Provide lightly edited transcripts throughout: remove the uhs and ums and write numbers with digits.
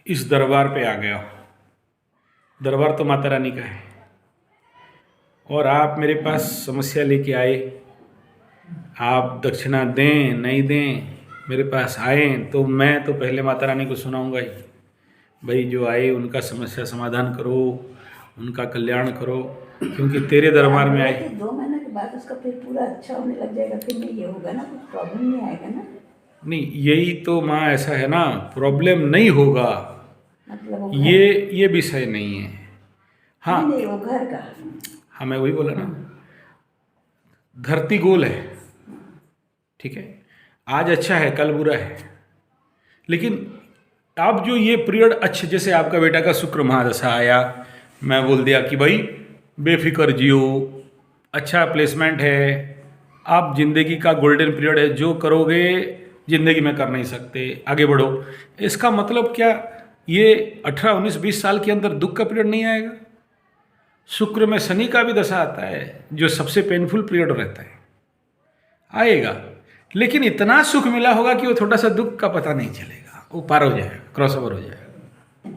इस दरबार पे आ गया हूँ। दरबार तो माता रानी का है और आप मेरे पास समस्या लेके आए। आप दक्षिणा दें नहीं दें, मेरे पास आए तो मैं तो पहले माता रानी को सुनाऊंगा ही। भाई जो आए उनका समस्या समाधान करो, उनका कल्याण करो, क्योंकि तेरे दरबार में आए। 2 महीने के बाद उसका फिर पूरा अच्छा होने लग जाएगा, फिर नहीं ये होगा ना, कुछ प्रॉब्लम नहीं आएगा ना। नहीं, यही तो माँ ऐसा है ना, प्रॉब्लम नहीं होगा, मतलब वो ये विषय नहीं है। हाँ नहीं, वो घर का। हाँ, मैं वही बोला ना, धरती गोल है, ठीक है, आज अच्छा है कल बुरा है। लेकिन अब जो ये पीरियड अच्छे, जैसे आपका बेटा का शुक्र महादशा आया, मैं बोल दिया कि भाई बेफिक्र जियो, अच्छा प्लेसमेंट है, आप जिंदगी का गोल्डन पीरियड है, जो करोगे जिंदगी में कर नहीं सकते, आगे बढ़ो। इसका मतलब क्या, ये 18, 19, 20 साल के अंदर दुख का पीरियड नहीं आएगा। शुक्र में शनि का भी दशा आता है जो सबसे पेनफुल पीरियड रहता है, आएगा। लेकिन इतना सुख मिला होगा कि वो थोड़ा सा दुख का पता नहीं चलेगा, वो पार हो जाएगा, क्रॉस ओवर हो जाएगा,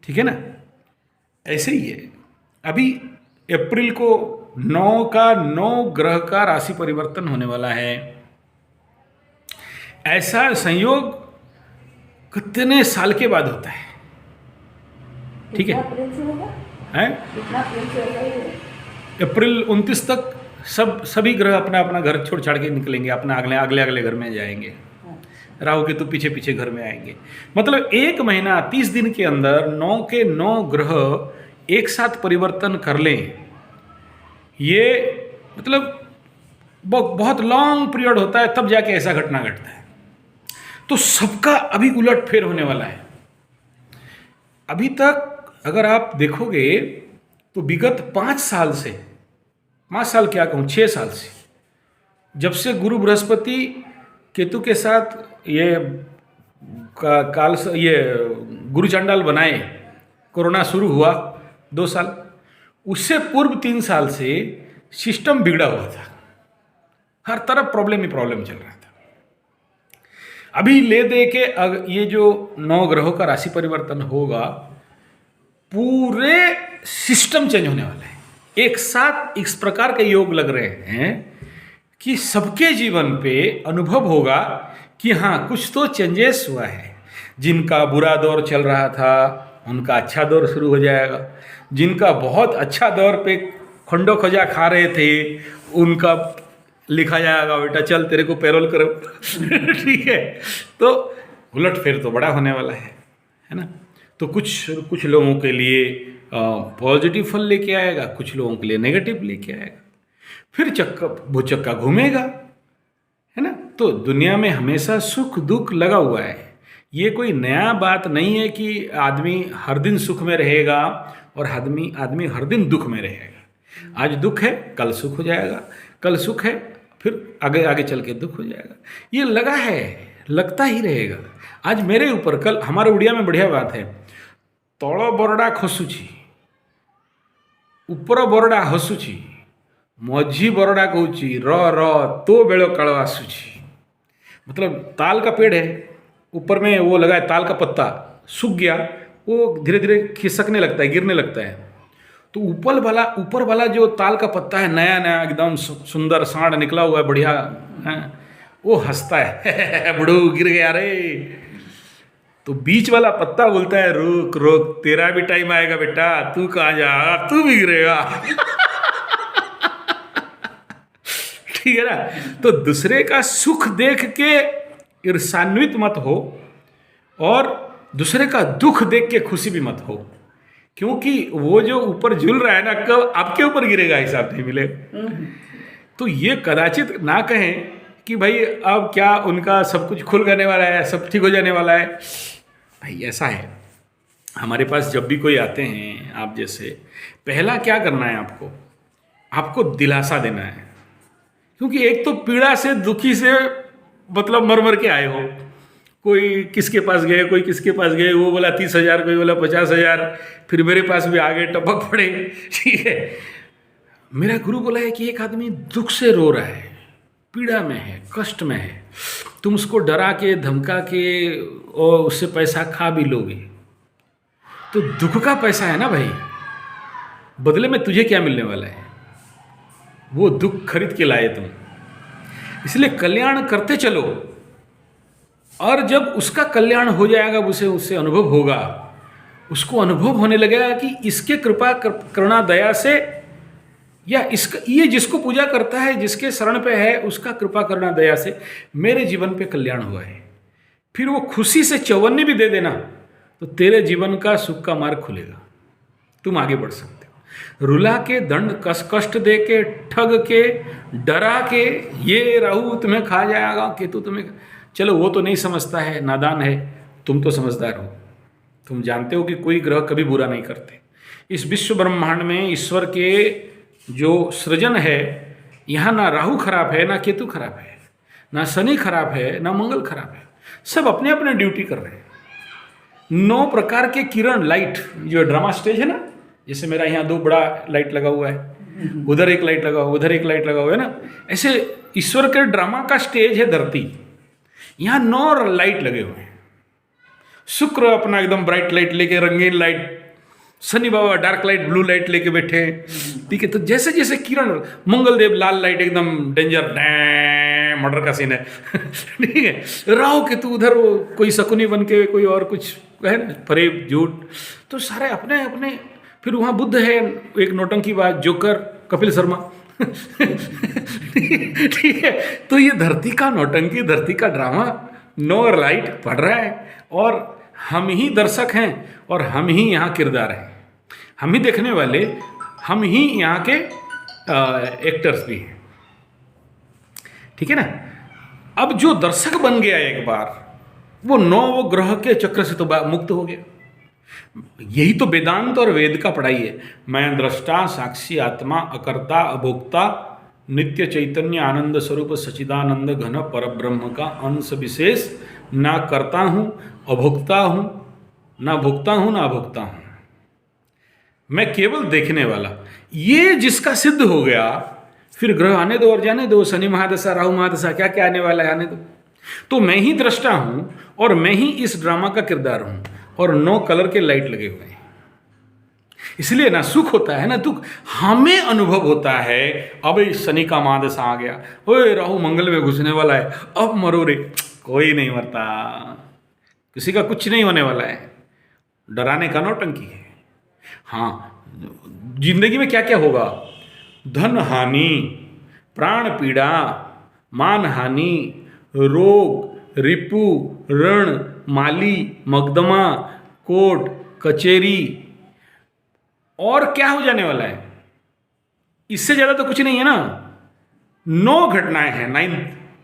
ठीक है ना। ऐसे ही है। अभी अप्रैल को 9 का 9 ग्रह का राशि परिवर्तन होने वाला है। ऐसा संयोग कितने साल के बाद होता है, ठीक है। अप्रैल से होगा, हैं कितना अप्रैल से होगा ये? अप्रैल 29 तक सभी ग्रह अपना अपना घर छोड़ छाड़ के निकलेंगे, अपना अगले अगले घर में जाएंगे। राहु के तो पीछे पीछे घर में आएंगे। मतलब 1 महीना 30 दिन के अंदर 9 के 9 ग्रह एक साथ परिवर्तन कर लें, ये मतलब बहुत लॉन्ग पीरियड होता है, तब जाके ऐसा घटना घटता है। तो सबका अभी उलट फेर होने वाला है। अभी तक अगर आप देखोगे तो विगत 5 साल से, 5 साल क्या कहूँ, 6 साल से, जब से गुरु बृहस्पति केतु के साथ ये ये गुरु चंडाल बनाए, कोरोना शुरू हुआ 2 साल, उससे पूर्व 3 साल से सिस्टम बिगड़ा हुआ था, हर तरफ प्रॉब्लम ही प्रॉब्लम चल रहा था। अभी ले दे के ये जो 9 ग्रहों का राशि परिवर्तन होगा, पूरे सिस्टम चेंज होने वाला है। एक साथ इस प्रकार के योग लग रहे हैं कि सबके जीवन पे अनुभव होगा कि हाँ कुछ तो चेंजेस हुआ है। जिनका बुरा दौर चल रहा था उनका अच्छा दौर शुरू हो जाएगा, जिनका बहुत अच्छा दौर पे खंडो खजा खा रहे थे उनका लिखा जाएगा, बेटा चल तेरे को पैरोल करो ठीक है। तो उलट फेर तो बड़ा होने वाला है ना। तो कुछ लोगों के लिए पॉजिटिव फल लेके आएगा, कुछ लोगों के लिए नेगेटिव लेके आएगा, फिर भुचक्का घूमेगा, है ना। तो दुनिया में हमेशा सुख दुख लगा हुआ है। ये कोई नया बात नहीं है कि आदमी हर दिन सुख में रहेगा और आदमी हर दिन दुख में रहेगा। आज दुख है कल सुख हो जाएगा, कल सुख है फिर आगे आगे चल के दुख हो जाएगा। ये लगा है, लगता ही रहेगा। आज मेरे ऊपर, कल हमारे उड़िया में बढ़िया बात है, तଳ बरडा खसुची ऊपर बरडा हसुची, मझी बरडा कहूची र र तो बेल काल आसुची। मतलब ताल का पेड़ है, ऊपर में वो लगा है, ताल का पत्ता सूख गया, वो धीरे धीरे खिसकने लगता है, गिरने लगता है। तो ऊपर वाला जो ताल का पत्ता है, नया नया एकदम सुंदर सांड निकला हुआ है, बढ़िया है, वो हंसता है बड़ू गिर गया रे। तो बीच वाला पत्ता बोलता है रुक रुक, तेरा भी टाइम आएगा बेटा, तू कहाँ जा, तू भी गिरेगा ठीक है ना। तो दूसरे का सुख देख के ईर्षान्वित मत हो और दूसरे का दुख देख के खुशी भी मत हो, क्योंकि वो जो ऊपर झूल रहा है ना, कब आपके ऊपर गिरेगा हिसाब नहीं मिलेगा। तो ये कदाचित ना कहें कि भाई अब क्या उनका सब कुछ खुल जाने वाला है, सब ठीक हो जाने वाला है। भाई ऐसा है, हमारे पास जब भी कोई आते हैं आप जैसे, पहला क्या करना है, आपको दिलासा देना है। क्योंकि एक तो पीड़ा से दुखी से मतलब मर के आए हो, कोई किसके पास गए, कोई किसके पास गए, वो बोला 30,000, कोई बोला 50,000, फिर मेरे पास भी आ गए, टपक पड़े, ठीक है। मेरा गुरु बोला है कि एक आदमी दुख से रो रहा है, पीड़ा में है, कष्ट में है, तुम उसको डरा के धमका के और उससे पैसा खा भी लोगे, तो दुख का पैसा है ना भाई, बदले में तुझे क्या मिलने वाला है? वो दुख खरीद के लाए तुम। इसलिए कल्याण करते चलो, और जब उसका कल्याण हो जाएगा, उसे उससे अनुभव होगा, उसको अनुभव होने लगेगा कि इसके कृपा करुणा दया से, या इसका, ये जिसको पूजा करता है, जिसके शरण पे है, उसका कृपा करुणा दया से मेरे जीवन पे कल्याण हुआ है, फिर वो खुशी से चौवन्नी भी दे देना, तो तेरे जीवन का सुख का मार्ग खुलेगा, तुम आगे बढ़ सकते हो। रुला के, दंड कष्ट दे के, ठग के, डरा के, ये राहु तुम्हें खा जाएगा, केतु तुम्हें, चलो वो तो नहीं समझता है, नादान है, तुम तो समझदार हो, तुम जानते हो कि कोई ग्रह कभी बुरा नहीं करते। इस विश्व ब्रह्मांड में ईश्वर के जो सृजन है, यहाँ ना राहु खराब है, ना केतु खराब है, ना शनि खराब है, ना मंगल खराब है, सब अपने अपने ड्यूटी कर रहे हैं। 9 प्रकार के किरण, लाइट, जो ड्रामा स्टेज है ना, जैसे मेरा यहाँ 2 बड़ा लाइट लगा हुआ है, उधर एक लाइट लगा हुआ, उधर एक लाइट लगा हुआ है ना, ऐसे ईश्वर के ड्रामा का स्टेज है धरती, यहाँ 9 लाइट लगे हुए हैं। शुक्र अपना एकदम ब्राइट लाइट लेके, रंगीन लाइट, शनि बाबा डार्क लाइट ब्लू लाइट लेके बैठे हैं, ठीक है। तो जैसे जैसे किरण, मंगल देव लाल लाइट एकदम डेंजर, मर्डर का सीन है ठीक है। राहु केतु उधर वो कोई शकुनी बन के कोई और कुछ है ना, फरेब झूठ, तो सारे अपने अपने। फिर वहाँ बुद्ध है, एक नौटंकी बात, जोकर, कपिल शर्मा ठीक है। तो ये धरती का नौटंकी, धरती का ड्रामा 9 लाइट पड़ रहा है, और हम ही दर्शक हैं, और हम ही यहाँ किरदार हैं, हम ही देखने वाले, हम ही यहाँ के एक्टर्स भी हैं, ठीक है ना। अब जो दर्शक बन गया एक बार, वो 9 ग्रह के चक्र से तो मुक्त हो गया। यही तो वेदांत और वेद का पढ़ाई है। मैं दृष्टा, साक्षी, आत्मा, अकर्ता, अभोक्ता, नित्य चैतन्य आनंद स्वरूप सचिदानंद घन परब्रह्म का अंश विशेष, ना करता हूँ अभोक्ता हूँ, ना भोक्ता हूँ ना अभोक्ता हूँ, मैं केवल देखने वाला। ये जिसका सिद्ध हो गया, फिर ग्रह आने दो और जाने दो, शनि महादशा, राहु महादशा, क्या क्या आने वाला है, आने दो। तो मैं ही दृष्टा हूँ, और मैं ही इस ड्रामा का किरदार हूँ, और 9 कलर के लाइट लगे हुए हैं। इसलिए ना सुख होता है ना दुख, हमें अनुभव होता है। अब शनि का महादशा आ गया, ओए राहु मंगल में घुसने वाला है, अब मरो रे। कोई नहीं मरता, किसी का कुछ नहीं होने वाला है, डराने का नौटंकी है। हाँ, जिंदगी में क्या क्या होगा, धन हानि, प्राण पीड़ा, मान हानि, रोग, रिपु, ऋण, माली, मकदमा, कोर्ट कचेरी, और क्या हो जाने वाला है, इससे ज़्यादा तो कुछ नहीं है ना। 9 घटनाएं हैं, 9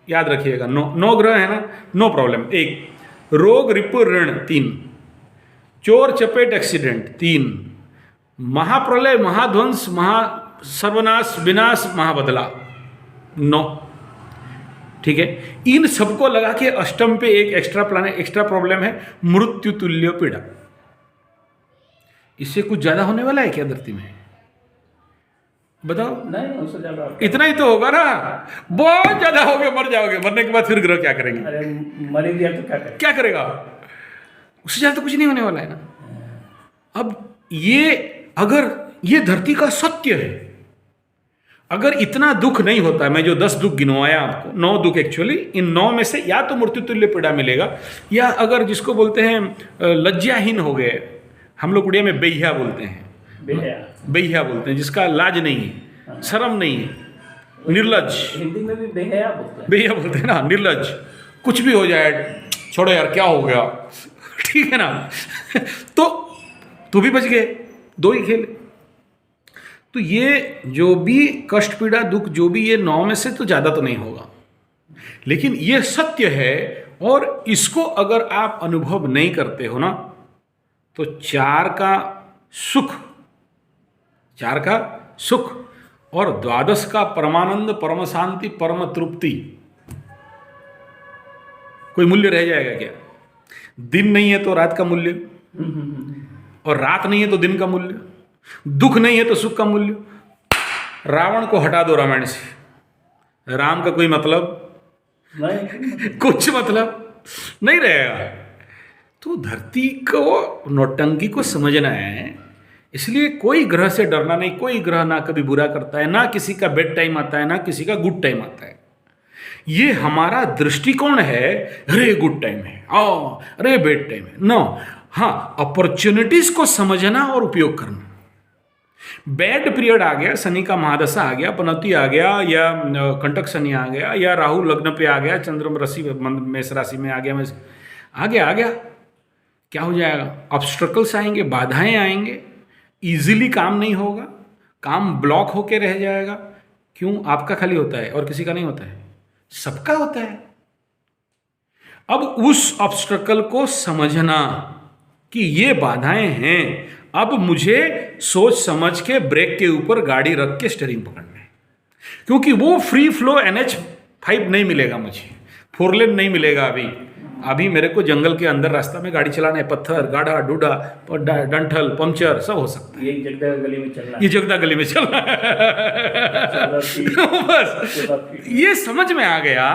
याद रखिएगा, 9 ग्रह है ना, 9 प्रॉब्लम। 1 रोग, रिपु, ऋण, 3 चोर चपेट एक्सीडेंट, 3 महाप्रलय, महाध्वंस, सर्वनाश, विनाश, महाबदला, 9, ठीक है। इन सबको लगा के अष्टम पे एक एक्स्ट्रा प्रॉब्लम है, मृत्यु तुल्य पीड़ा। इससे कुछ ज्यादा होने वाला है क्या धरती में, बताओ? नहीं, उससे ज्यादा इतना ही तो होगा ना, बहुत ज्यादा हो गया, मर जाओगे, मरने के बाद फिर ग्रह क्या करेंगे? अरे मर ही गया तो क्या करें? क्या करेगा? उससे ज्यादा तो कुछ नहीं होने वाला है ना। अब ये, अगर ये धरती का सत्य है, अगर इतना दुख नहीं होता, मैं जो 10 दुख गिनवाया आपको, 9 दुख एक्चुअली, इन 9 में से या तो मृत्यु तुल्य पीड़ा मिलेगा, या अगर जिसको बोलते हैं लज्जाहीन हो गए, हम लोग उड़िया में बेहिया बोलते हैं, बेहिया बोलते हैं, जिसका लाज नहीं है, शर्म नहीं है, निर्लज, हिंदी में भी बेहया बोलते हैं, बेहिया बोलते हैं ना, निर्लज, कुछ भी हो जाए, छोड़ो यार क्या हो गया ठीक है ना तो भी बच गए, 2 ही खेल। तो ये जो भी कष्ट पीड़ा दुख, जो भी, ये 9 में से तो ज़्यादा तो नहीं होगा, लेकिन ये सत्य है, और इसको अगर आप अनुभव नहीं करते हो ना, तो 4 का सुख और 12 का परमानंद, परम शांति, परम तृप्ति, कोई मूल्य रह जाएगा क्या? दिन नहीं है तो रात का मूल्य, और रात नहीं है तो दिन का मूल्य, दुख नहीं है तो सुख का मूल्य। रावण को हटा दो रामायण से, राम का कोई मतलब, नहीं कुछ मतलब नहीं रहेगा। तो धरती को, नौटंकी को समझना है। इसलिए कोई ग्रह से डरना नहीं। कोई ग्रह ना कभी बुरा करता है, ना किसी का बेड टाइम आता है, ना किसी का गुड टाइम आता है। ये हमारा दृष्टिकोण है, अरे गुड टाइम है, अरे बेड टाइम है। नो, हाँ, अपॉर्चुनिटीज को समझना और उपयोग करना। बैड पीरियड आ गया, शनि का महादशा आ गया, पनौती आ गया, या कंटक शनि आ गया, या राहु लग्न पे आ गया, चंद्रमा राशि मेष राशि में आ गया, आ गया, क्या हो जाएगा? ऑब्स्ट्रकल्स आएंगे, बाधाएं आएंगे, इजीली काम नहीं होगा, काम ब्लॉक होके रह जाएगा। क्यों? आपका खाली होता है और किसी का नहीं होता है, सबका होता है। अब उस ऑब्स्ट्रकल को समझना कि ये बाधाएं हैं, अब मुझे सोच समझ के ब्रेक के ऊपर गाड़ी रख के स्टीयरिंग पकड़ना है। क्योंकि वो फ्री फ्लो NH5 नहीं मिलेगा मुझे, 4 लेन नहीं मिलेगा। अभी मेरे को जंगल के अंदर रास्ता में गाड़ी चलाना है, पत्थर, गाढ़ा, डूडा, डंठल, पंचर सब हो सकता है। ये जगदा गली में चलना ये जगदा गली में चलना है। बस ये समझ में आ गया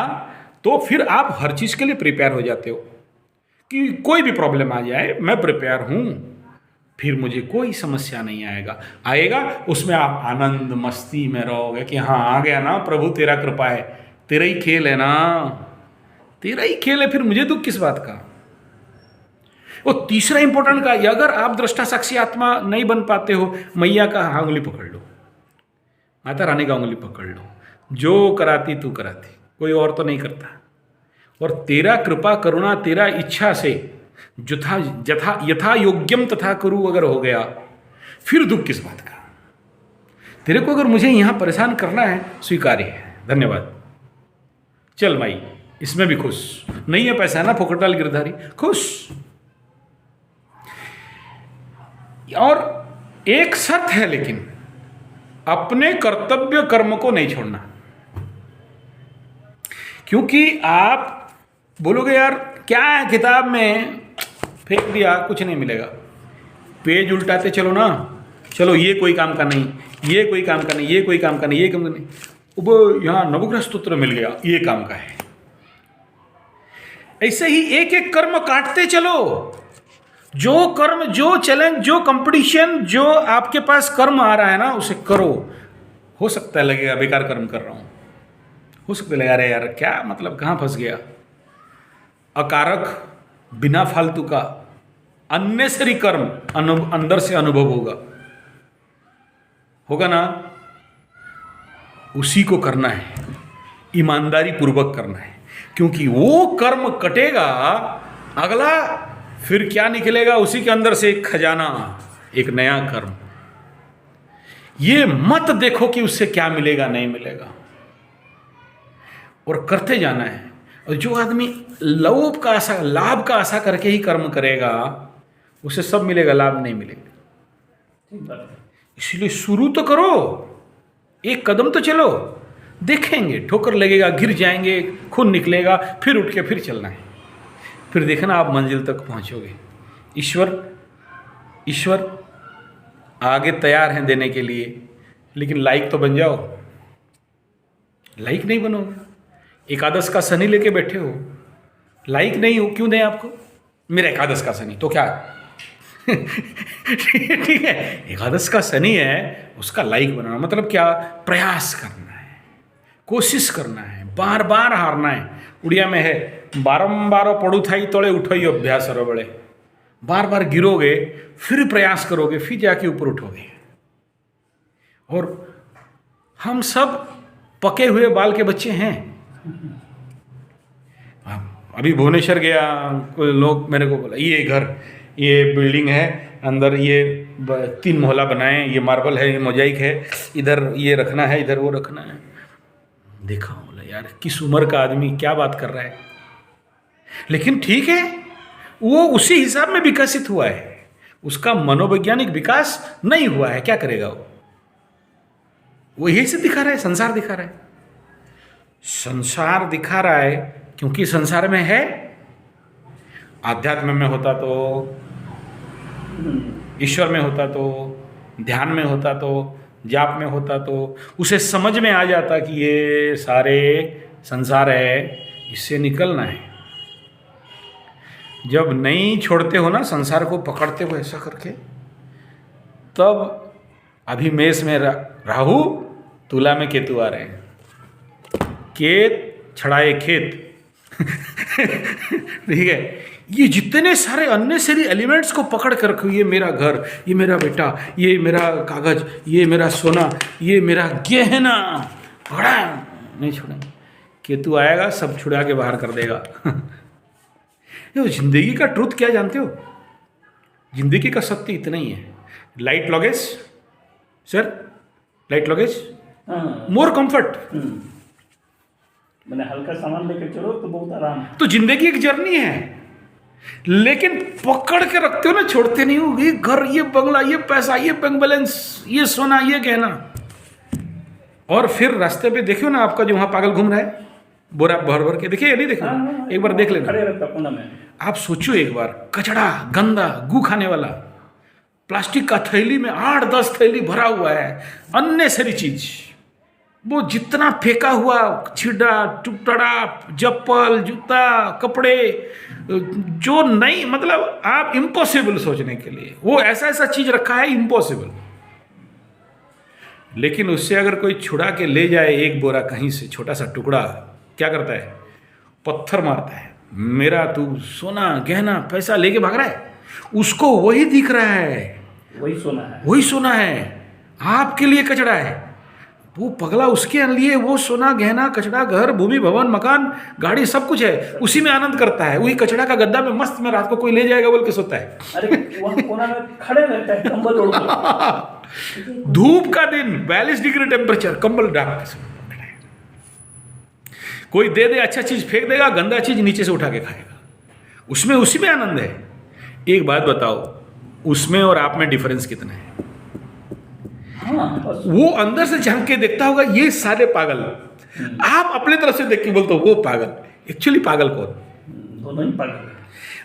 तो फिर आप हर चीज के लिए प्रिपेयर हो जाते हो कि कोई भी प्रॉब्लम आ जाए मैं प्रिपेयर हूं, फिर मुझे कोई समस्या नहीं आएगा। उसमें आप आनंद मस्ती में रहोगे कि हाँ आ गया ना प्रभु, तेरा कृपा है, तेरा ही खेल है ना, तेरा ही खेल है, फिर मुझे दुख किस बात का। वो तीसरा इंपॉर्टेंट का, अगर आप दृष्टा साक्षी आत्मा नहीं बन पाते हो, मैया का उंगली पकड़ लो, माता रानी का उंगली पकड़ लो, जो कराती तू कराती, कोई और तो नहीं करता। और तेरा कृपा करुणा तेरा इच्छा से यथा योग्यम तथा करू अगर हो गया, फिर दुख किस बात का। तेरे को अगर मुझे यहां परेशान करना है, स्वीकार्य है, धन्यवाद, चल माई, इसमें भी खुश नहीं है, पैसा है ना, फोकटाल गिरधारी, खुश। और एक शर्त है, लेकिन अपने कर्तव्य कर्म को नहीं छोड़ना। क्योंकि आप बोलोगे यार क्या है किताब में, फेंक दिया, कुछ नहीं मिलेगा। पेज उल्टाते चलो ना, चलो ये कोई काम का नहीं, ये कोई काम का नहीं, ये कोई काम का नहीं, ये काम का नहीं, वो यहाँ नवग्रह स्तोत्र मिल गया, ये काम का है। ऐसे ही एक एक कर्म काटते चलो। जो कर्म, जो चैलेंज, जो कंपटीशन, जो आपके पास कर्म आ रहा है ना, उसे करो। हो सकता है लगेगा बेकार कर्म कर रहा हूं, हो सकता है अरे यार क्या मतलब, कहां फंस गया। अकारक, बिना फालतू का अननेसरी कर्म अंदर से अनुभव होगा ना, उसी को करना है, ईमानदारी पूर्वक करना है। क्योंकि वो कर्म कटेगा, अगला फिर क्या निकलेगा, उसी के अंदर से एक खजाना, एक नया कर्म। ये मत देखो कि उससे क्या मिलेगा नहीं मिलेगा, और करते जाना है। और जो आदमी लोभ का आशा, लाभ का आशा करके ही कर्म करेगा, उसे सब मिलेगा, लाभ नहीं मिलेगा। ठीक बात है। इसलिए शुरू तो करो, एक कदम तो चलो, देखेंगे ठोकर लगेगा, गिर जाएंगे, खून निकलेगा, फिर उठ के फिर चलना है, फिर देखना आप मंजिल तक पहुंचोगे। ईश्वर आगे तैयार हैं देने के लिए, लेकिन लायक तो बन जाओ। लायक नहीं बनोगे, एकादश का शनि लेके बैठे हो, लायक नहीं हो, क्यों दें आपको? मेरा एकादश का शनि तो क्या ठीक है, एकादश का शनि है, उसका लायक बनाना मतलब क्या? प्रयास करना है, कोशिश करना है, बार बार हारना है। उड़िया में है, बारंबार पड़ू थाई तोड़े उठोई अभ्यास बड़े। बार बार गिरोगे, फिर प्रयास करोगे, फिर जाके ऊपर उठोगे। और हम सब पके हुए बाल के बच्चे हैं। अभी भुवनेश्वर गया, कोई लोग मेरे को बोला ये घर, ये बिल्डिंग है, अंदर ये 3 मोहल्ला बनाए, ये मार्बल है, ये मोजाइक है, इधर ये रखना है, इधर वो रखना है। देखा, बोला यार किस उम्र का आदमी क्या बात कर रहा है। लेकिन ठीक है, वो उसी हिसाब में विकसित हुआ है, उसका मनोवैज्ञानिक विकास नहीं हुआ है, क्या करेगा वो यही से दिखा रहा है, संसार दिखा रहा है। संसार दिखा रहा है क्योंकि संसार में है। आध्यात्म में होता तो, ईश्वर में होता तो, ध्यान में होता तो जाप में होता तो उसे समझ में आ जाता कि ये सारे संसार है, इससे निकलना है। जब नहीं छोड़ते हो ना संसार को, पकड़ते हो ऐसा करके, तब अभी मेष में राहु, तुला में केतु आ रहे हैं। केत छड़ाए खेत ठीक है। ये जितने सारे अननेसेसरी एलिमेंट्स को पकड़ कर रखो, ये मेरा घर, ये मेरा बेटा, ये मेरा कागज, ये मेरा सोना, ये मेरा गहना, बड़ा नहीं छोड़ेंगे। केतु आएगा, सब छुड़ा के बाहर कर देगा ये जिंदगी का ट्रूथ क्या जानते हो? जिंदगी का सत्य इतना ही है, light luggage sir, light luggage, हाँ। More comfort. मैंने हल्का सामान लेके चलो तो बहुत आराम है। तो जिंदगी एक जर्नी है, लेकिन पकड़ के रखते हो ना, छोड़ते नहीं हो। ये घर, ये बंगला, ये पैसा, ये बैंक बैलेंस, ये सोना, ये गहना। और फिर रास्ते पे देखियो ना आपका जो वहां पागल घूम रहा है, बोरा भर भर के, देखिए या नहीं देखो? हाँ, एक बार देख लेना। खड़े रहता कोना में। आप सोचो एक बार, कचड़ा, गंदा, गू खाने वाला, प्लास्टिक का थैली में 8-10 थैली भरा हुआ है, अननेसेसरी चीज। वो जितना फेंका हुआ, छिड़ा टुकड़ा, चप्पल, जूता, कपड़े, जो नहीं, मतलब आप इम्पॉसिबल सोचने के लिए, वो ऐसा ऐसा चीज रखा है इम्पॉसिबल। लेकिन उससे अगर कोई छुड़ा के ले जाए एक बोरा कहीं से, छोटा सा टुकड़ा, क्या करता है? पत्थर मारता है। मेरा तू सोना गहना पैसा लेके भाग रहा है, उसको वही दिख रहा है, वही सोना है, वही सोना है, आपके लिए कचड़ा है। वो पगला उसके लिए वो सोना गहना कचड़ा, घर, भूमि, भवन, मकान, गाड़ी, सब कुछ है, उसी में आनंद करता है। वही कचड़ा का गद्दा में मस्त में रात को कोई ले जाएगा बोल के सोता है। अरे वहाँ कोना में खड़े रहता है कंबल ओढ़ के। धूप का दिन, 42 डिग्री टेम्परेचर, कंबल डाल के कोई दे दे, अच्छा चीज फेंक देगा, गंदा चीज नीचे से उठा के खाएगा। उसमें उसी में आनंद है। एक बात बताओ, उसमें और आप में डिफरेंस कितना है? हाँ, बस। वो अंदर से झांक के देखता होगा ये सारे पागल, आप अपने तरफ से देख के बोलते हो वो पागल। एक्चुअली पागल कौन? दोनों ही पागल है।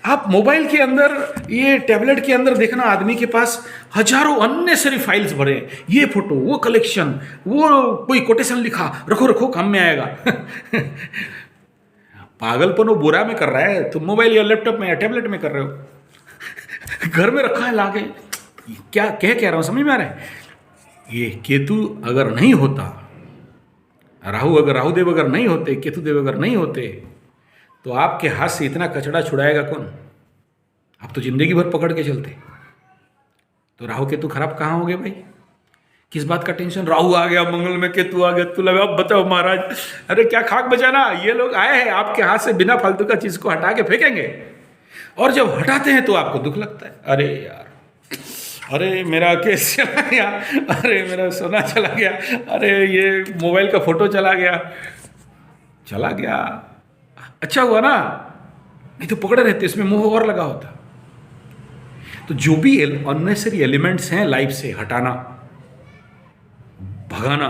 आप मोबाइल के अंदर, ये टैबलेट के अंदर देखना, आदमी के पास हजारों अननेसेसरी फाइल्स भरे, ये फोटो, वो कलेक्शन, वो कोई कोटेशन लिखा, रखो रखो काम में आएगा पागलपन वो बुरा में कर रहा है, तुम मोबाइल या लैपटॉप में या टैबलेट में कर रहे हो घर में रखा है लाके। क्या कह रहा हूं, समझ में आ रहा है? ये केतु अगर नहीं होता, राहुदेव अगर नहीं होते, केतुदेव अगर नहीं होते, तो आपके हाथ से इतना कचड़ा छुड़ाएगा कौन? आप तो जिंदगी भर पकड़ के चलते। तो राहु केतु खराब कहाँ हो गए भाई? किस बात का टेंशन? राहु आ गया मंगल में, केतु आ गया, तू लगा अब बताओ महाराज। अरे क्या खाक बचाना, ये लोग आए हैं आपके हाथ से बिना फालतू का चीज को हटा के फेंकेंगे, और जब हटाते हैं तो आपको दुख लगता है। अरे यार, अरे मेरा केस चला गया, अरे मेरा सोना चला गया, अरे ये मोबाइल का फोटो चला गया। अच्छा हुआ ना, नहीं तो पकड़े रहते, इसमें मुंह और लगा होता। तो जो भी अननेसेसरी एलिमेंट्स हैं लाइफ से हटाना, भगाना,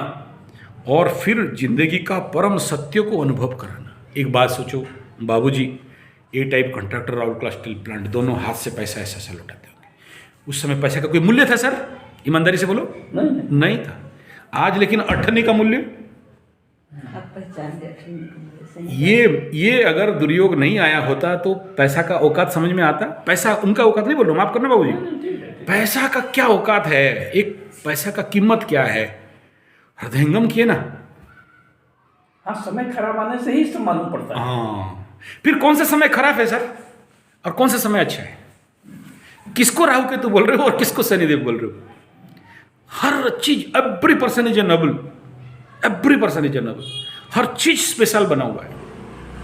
और फिर जिंदगी का परम सत्य को अनुभव कराना। एक बात सोचो बाबूजी, a type contractor, Rourkela steel plant, दोनों हाथ से पैसा ऐसा ऐसा लौटाते होंगे। उस समय पैसे का कोई मूल्य था सर? ईमानदारी से बोलो, नहीं था। आज लेकिन अठन्नी का मूल्य। अब पहचान गए। ये अगर दुर्योग नहीं आया होता तो पैसा का औकात समझ में आता? पैसा उनका औकात नहीं बोल रहा हूं, माफ करना बाबूजी, पैसा का क्या औकात है, एक पैसा का कीमत क्या है, हृदयंगम किए ना। हाँ, समय खराब आने से ही सब मालूम पड़ता है। हाँ, फिर कौन सा समय खराब है सर और कौन सा समय अच्छा है? किसको राहु केतु बोल रहे हो और किसको शनिदेव बोल रहे हो? हर चीज, every person is a noble, every person is a noble. हर चीज स्पेशल बना हुआ है,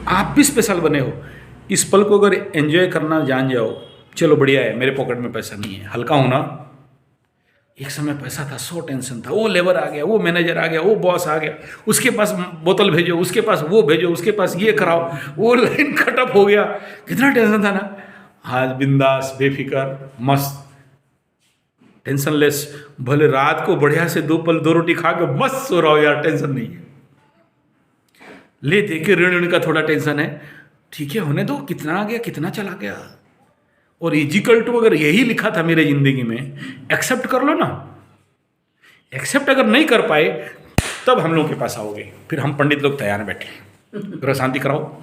आप भी स्पेशल बने हो। इस पल को अगर एंजॉय करना जान जाओ, चलो बढ़िया है, मेरे पॉकेट में पैसा नहीं है, हल्का हूं ना। एक समय पैसा था, 100 टेंशन था, वो लेबर आ गया, वो मैनेजर आ गया, वो बॉस आ गया, उसके पास बोतल भेजो, उसके पास वो भेजो, उसके पास ये कराओ, वो लाइन कटअप हो गया, कितना टेंशन था ना। आज बिंदास, बेफिक्र, मस्त, टेंशन लेस, भले रात को बढ़िया से 2 पल 2 रोटी खा के मस्त सो रहा हो यार, टेंशन नहीं है। ले दे के ऋण का थोड़ा टेंशन है, ठीक है होने दो, कितना आ गया कितना चला गया। और इजिकल टू अगर यही लिखा था मेरे जिंदगी में, एक्सेप्ट कर लो ना। एक्सेप्ट अगर नहीं कर पाए तब हम लोगों के पास आओगे, फिर हम पंडित लोग तैयार बैठे हैं, ग्रह शांति कराओ,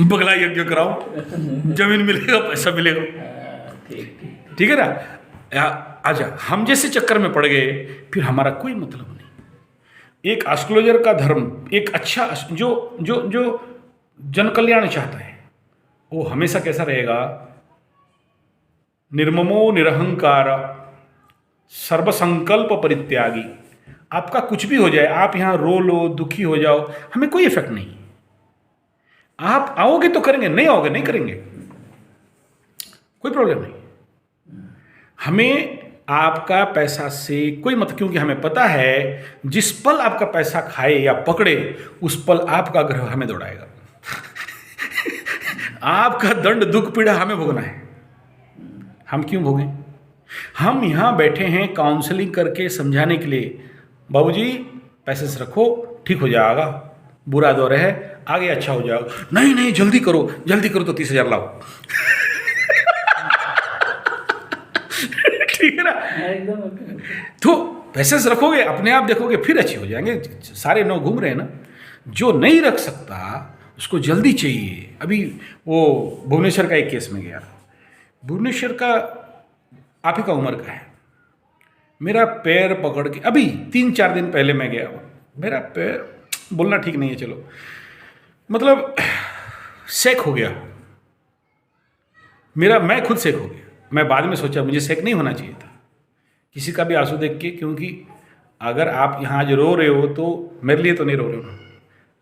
बगला यज्ञ कराओ, जमीन मिलेगा, पैसा मिलेगा। ठीक ठीक। ठीक है ना? आजा, हम जैसे चक्कर में पड़ गए फिर हमारा कोई मतलब नहीं। एक एस्ट्रोलॉजर का धर्म, एक अच्छा जो जो जो जन कल्याण चाहता है वो हमेशा कैसा रहेगा? निर्ममो निरहंकार सर्वसंकल्प परित्यागी। आपका कुछ भी हो जाए, आप यहाँ रो लो, दुखी हो जाओ, हमें कोई इफेक्ट नहीं। आप आओगे तो करेंगे, नहीं आओगे नहीं करेंगे, कोई प्रॉब्लम नहीं। हमें आपका पैसा से कोई मत, क्योंकि हमें पता है जिस पल आपका पैसा खाए या पकड़े उस पल आपका ग्रह हमें दौड़ाएगा। आपका दंड दुख पीड़ा हमें भोगना है। हम क्यों भोगें? हम यहाँ बैठे हैं काउंसलिंग करके समझाने के लिए, बाबूजी पैसे से रखो, ठीक हो जाएगा, बुरा दौर है, आगे अच्छा हो जाएगा। नहीं नहीं, जल्दी करो तो 30,000 लाओ। ठीक है ना? एकदम। तो पैसे से रखोगे, अपने आप देखोगे फिर अच्छे हो जाएंगे। सारे 9 घूम रहे हैं ना। जो नहीं रख सकता उसको जल्दी चाहिए। अभी वो भुवनेश्वर का एक केस में गया, भुवनेश्वर का आप ही का उम्र का है, मेरा पैर पकड़ के, अभी 3-4 दिन पहले मैं गया, मेरा पैर, बोलना ठीक नहीं है, चलो मतलब सेक हो गया मेरा, मैं खुद सेक हो गया। मैं बाद में सोचा मुझे सेक नहीं होना चाहिए था किसी का भी आंसू देख के, क्योंकि अगर आप यहाँ आज रो रहे हो तो मेरे लिए तो नहीं रो रहे हो,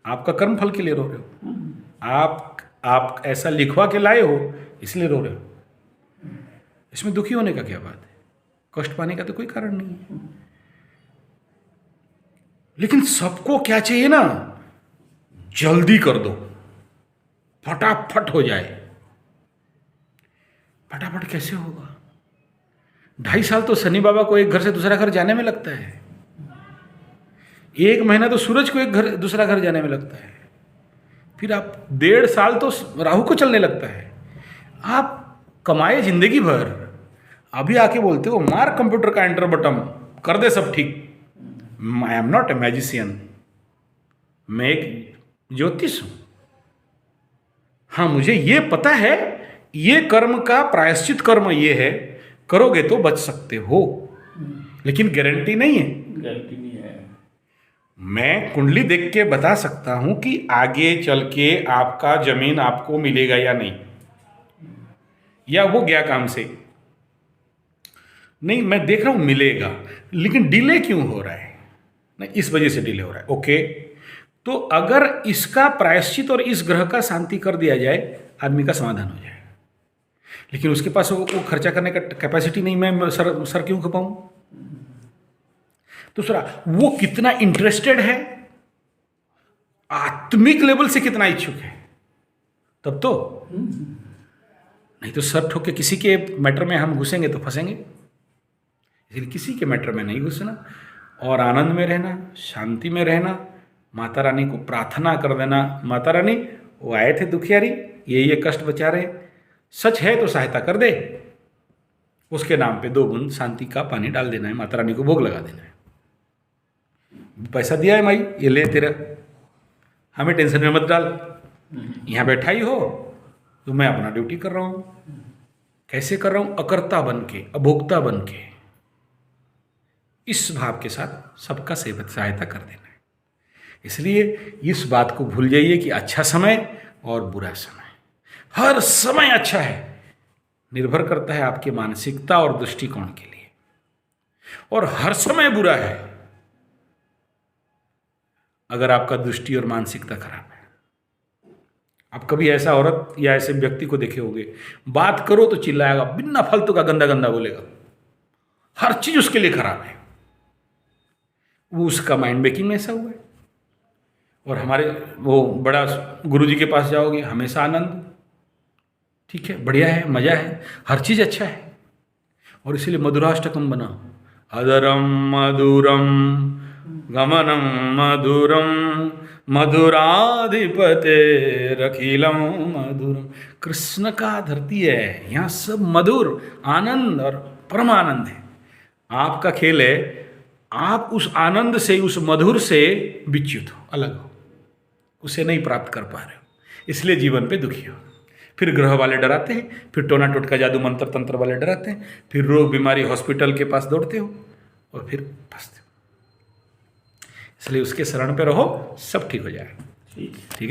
आपका कर्म फल के लिए रो रहे हो। आप ऐसा लिखवा के लाए हो इसलिए रो रहे हो। इसमें दुखी होने का क्या बात है? कष्ट पाने का तो कोई कारण नहीं है। लेकिन सबको क्या चाहिए ना, जल्दी कर दो, फटाफट हो जाए। फटाफट कैसे होगा? 2.5 साल तो शनि बाबा को एक घर से दूसरा घर जाने में लगता है, 1 महीना तो सूरज को एक घर दूसरा घर जाने में लगता है, फिर आप 1.5 साल तो राहु को चलने लगता है। आप कमाए जिंदगी भर, अभी आके बोलते हो मार कंप्यूटर का एंटर बटन कर दे सब ठीक। I am not a magician, मैं एक ज्योतिष हूं। हाँ, मुझे ये पता है ये कर्म का प्रायश्चित कर्म ये है, करोगे तो बच सकते हो, लेकिन गारंटी नहीं है। गारंटी नहीं है। मैं कुंडली देख के बता सकता हूं कि आगे चल के आपका जमीन आपको मिलेगा या नहीं, या वो गया काम से नहीं, मैं देख रहा हूं मिलेगा, लेकिन डिले क्यों हो रहा है? नहीं, इस वजह से डिले हो रहा है। ओके, तो अगर इसका प्रायश्चित और इस ग्रह का शांति कर दिया जाए, आदमी का समाधान हो जाए। लेकिन उसके पास वो खर्चा करने का कैपेसिटी नहीं, मैं सर क्यों खपाऊं? दूसरा, वो कितना इंटरेस्टेड है, आत्मिक लेवल से कितना इच्छुक है, तब तो। नहीं तो सर ठोक के किसी के मैटर में हम घुसेंगे तो फंसेंगे। इसलिए किसी के मैटर में नहीं घुसना और आनंद में रहना, शांति में रहना, माता रानी को प्रार्थना कर देना, माता रानी वो आए थे दुखियारी, ये कष्ट बचा रहे, सच है तो सहायता कर दे, उसके नाम पे 2 बूंद शांति का पानी डाल देना है, माता रानी को भोग लगा देना है। पैसा दिया है माई, ये ले तेरा, हमें टेंशन में मत डाल, यहाँ बैठा ही हो तो मैं अपना ड्यूटी कर रहा हूँ। कैसे कर रहा हूँ? अकर्ता बन के, अभोक्ता बन के, इस भाव के साथ सबका सहायता कर देना है। इसलिए इस बात को भूल जाइए कि अच्छा समय और बुरा समय, हर समय अच्छा है, निर्भर करता है आपकी मानसिकता और दृष्टिकोण के लिए, और हर समय बुरा है अगर आपका दृष्टि और मानसिकता खराब है। आप कभी ऐसा औरत या ऐसे व्यक्ति को देखे होंगे, बात करो तो चिल्लाएगा, बिना फालतू का गंदा गंदा बोलेगा, हर चीज उसके लिए खराब है, वो उसका माइंड मेकिंग में ऐसा हुआ है। और हमारे वो बड़ा गुरुजी के पास जाओगे, हमेशा आनंद, ठीक है, बढ़िया है, मजा है, हर चीज अच्छा है। और इसीलिए मधुराष्टकम बनाओ, अदरम मधुरम गमनम मधुरम मधुराधिपते रखीलम मधुरम। कृष्ण का धरती है, यहाँ सब मधुर, आनंद और परमानंद है। आपका खेल है, आप उस आनंद से, उस मधुर से विच्युत हो, अलग हो, उसे नहीं प्राप्त कर पा रहे हो, इसलिए जीवन पे दुखी हो। फिर ग्रह वाले डराते हैं, फिर टोना टोटका जादू मंत्र तंत्र वाले डराते हैं, फिर रोग बीमारी हॉस्पिटल के पास दौड़ते हो और फिर फंसते हो। इसलिए उसके शरण पे रहो, सब ठीक हो जाए। ठीक। ठीक है।